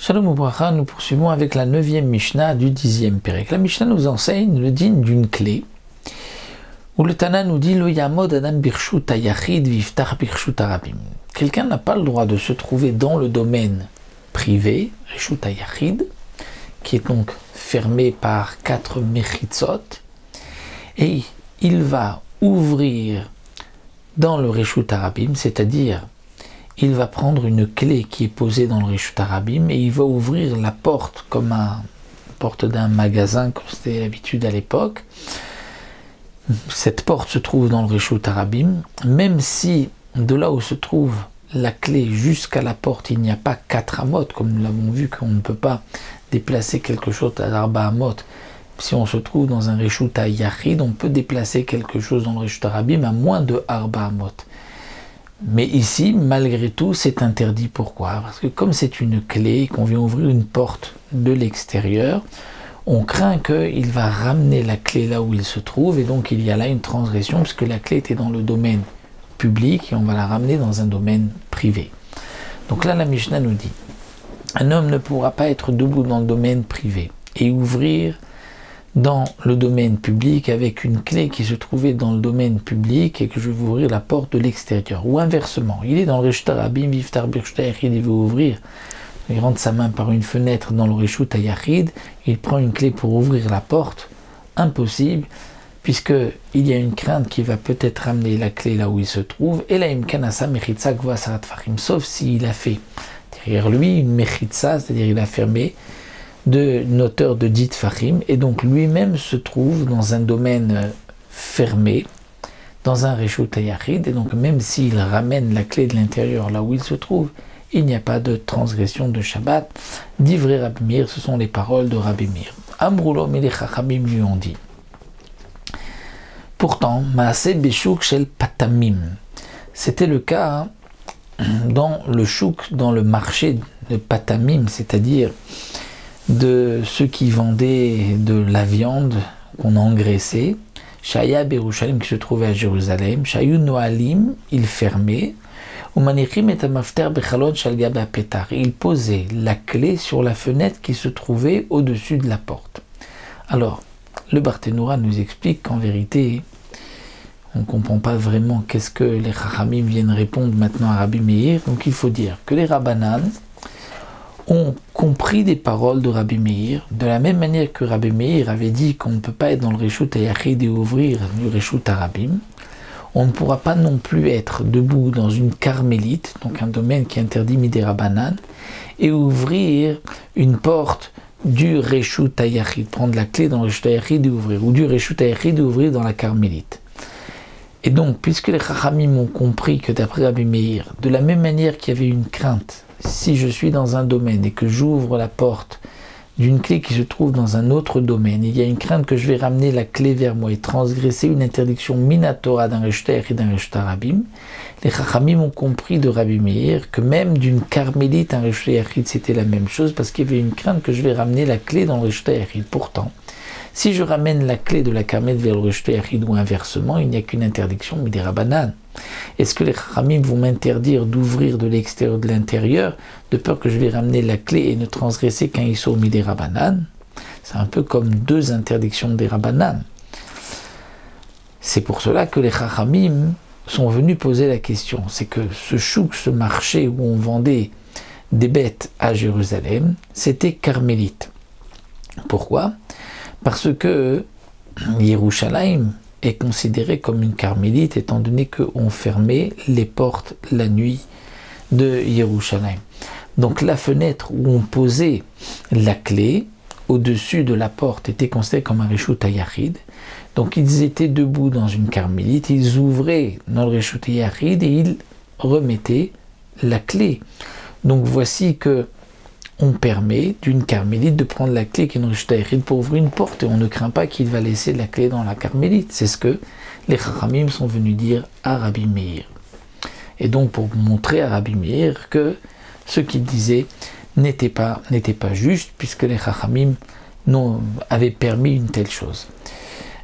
Shalom Ubracha, nous poursuivons avec la 9e Mishnah du 10e Pérek. La Mishnah nous enseigne le digne d'une clé, où le Tana nous dit Lo yamod adam birshut hayachid viftar birshut harabim. Quelqu'un n'a pas le droit de se trouver dans le domaine privé, reshut hayachid, qui est donc fermé par 4 mechitzot, et il va ouvrir dans le reshut harabim, c'est-à-dire il va prendre une clé qui est posée dans le reshut harabim et il va ouvrir la porte comme la porte d'un magasin, comme c'était l'habitude à l'époque. Cette porte se trouve dans le reshut harabim, même si de là où se trouve la clé jusqu'à la porte, il n'y a pas 4 amot, comme nous l'avons vu qu'on ne peut pas déplacer quelque chose à l'arba amot. Si on se trouve dans un reshut hayachid, on peut déplacer quelque chose dans le reshut harabim à moins de arba amot. Mais ici, malgré tout, c'est interdit. Pourquoi? Parce que comme c'est une clé et qu'on vient ouvrir une porte de l'extérieur, on craint qu'il va ramener la clé là où il se trouve, et donc il y a là une transgression, puisque la clé était dans le domaine public, et on va la ramener dans un domaine privé. Donc là, la Mishnah nous dit, un homme ne pourra pas être debout dans le domaine privé, et ouvrir dans le domaine public avec une clé qui se trouvait dans le domaine public et que je vais ouvrir la porte de l'extérieur. Ou inversement, il est dans le reshut harabim, viftar birshut hayachid, il veut ouvrir, il rentre sa main par une fenêtre dans le reshut hayachid, il prend une clé pour ouvrir la porte, impossible, puisqu'il y a une crainte qui va peut-être ramener la clé là où il se trouve, et la imkanasa mechitza gva sarat farim, sauf s'il a fait derrière lui une mechitza, c'est-à-dire il a fermé d'une hauteur de 10 tfachim, et donc lui-même se trouve dans un domaine fermé, dans un reshut hayachid, et donc même s'il ramène la clé de l'intérieur là où il se trouve, il n'y a pas de transgression de Shabbat. Divrei Rabbi Meir, ce sont les paroles de Rabbi Meir. Amroulo, mais les Chachamim lui ont dit. Pourtant, Maaseh Beshuk Shel Patamim, c'était le cas dans le chouk, dans le marché de Patamim, c'est-à-dire de ceux qui vendaient de la viande qu'on engraissait, Shaya Berushalim, qui se trouvait à Jérusalem, Shayu Noalim, il fermait, Umanichim et Amafter Bechalon Shalgaba Petar, il posait la clé sur la fenêtre qui se trouvait au-dessus de la porte. Alors, le Barthénoura nous explique qu'en vérité, on ne comprend pas vraiment qu'est-ce que les Chachamim viennent répondre maintenant à Rabbi Meir, donc il faut dire que les Rabbanan ont compris des paroles de Rabbi Meir, de la même manière que Rabbi Meir avait dit qu'on ne peut pas être dans le reshut hayachid et ouvrir du reshut harabim, on ne pourra pas non plus être debout dans une carmélite, donc un domaine qui est interdit midei rabbanan, et ouvrir une porte du reshut hayachid, prendre la clé dans le reshut hayachid et ouvrir, ou du reshut hayachid et ouvrir dans la carmélite. Et donc, puisque les Chachamim ont compris que d'après Rabbi Meir, de la même manière qu'il y avait une crainte, si je suis dans un domaine et que j'ouvre la porte d'une clé qui se trouve dans un autre domaine, il y a une crainte que je vais ramener la clé vers moi et transgresser une interdiction minatora d'un reshut hayachid et d'un reshut harabim, les Chachamim ont compris de Rabbi Meir que même d'une carmélite, un reshut hayachid, c'était la même chose, parce qu'il y avait une crainte que je vais ramener la clé dans le reshut hayachid. Pourtant, si je ramène la clé de la carmélite vers le reshut hayachid ou inversement, il n'y a qu'une interdiction midei rabbanan. Est-ce que les Chachamim vont m'interdire d'ouvrir de l'extérieur de l'intérieur, de peur que je vais ramener la clé et ne transgresser qu'un issur midei rabbanan? C'est un peu comme 2 interdictions des rabbanan. C'est pour cela que les Chachamim sont venus poser la question. C'est que ce chouk, ce marché où on vendait des bêtes à Jérusalem, c'était carmélite. Pourquoi? Parce que Yerushalayim est considéré comme une carmélite, étant donné qu'on fermait les portes la nuit de Yerushalayim. Donc la fenêtre où on posait la clé au-dessus de la porte était considérée comme un reshut hayachid. Donc ils étaient debout dans une carmélite, ils ouvraient dans le reshut hayachid et ils remettaient la clé. Donc voici que on permet d'une carmélite de prendre la clé qui est dans le reshut hayachid pour ouvrir une porte, et on ne craint pas qu'il va laisser la clé dans la carmélite. C'est ce que les Chachamim sont venus dire à Rabbi Meir. Et donc pour montrer à Rabbi Meir que ce qu'il disait n'était pas juste, puisque les Chachamim avaient permis une telle chose.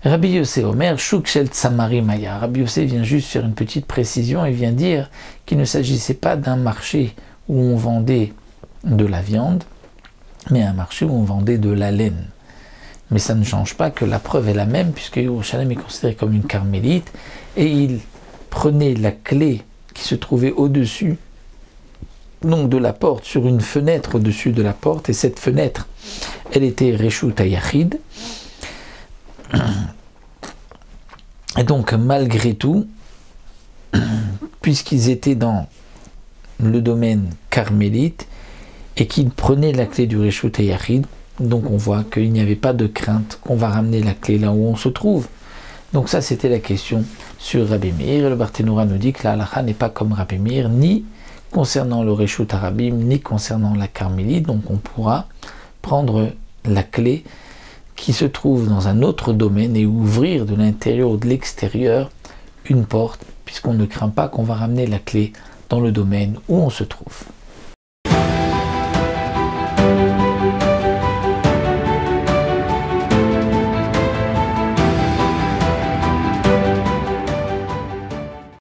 Rabbi Yossé Omer, Shuk Shel Tsamari Maya. Rabbi Yossé vient juste faire une petite précision et vient dire qu'il ne s'agissait pas d'un marché où on vendait de la viande, mais un marché où on vendait de la laine. Mais ça ne change pas que la preuve est la même, puisque Yerushalem est considéré comme une carmélite, et il prenait la clé qui se trouvait au-dessus donc de la porte, sur une fenêtre au-dessus de la porte, et cette fenêtre, elle était Reshut HaYachid. Et donc, malgré tout, puisqu'ils étaient dans le domaine carmélite, et qu'ils prenaient la clé du Reshut HaYachid, donc on voit qu'il n'y avait pas de crainte qu'on va ramener la clé là où on se trouve. Donc ça, c'était la question sur Rabbi Meir. Et le Barthénoura nous dit que la halakha n'est pas comme Rabbi Meir, ni concernant le Reshut HaRabim, ni concernant la carmélite. Donc on pourra prendre la clé qui se trouve dans un autre domaine et ouvrir de l'intérieur ou de l'extérieur une porte, puisqu'on ne craint pas qu'on va ramener la clé dans le domaine où on se trouve.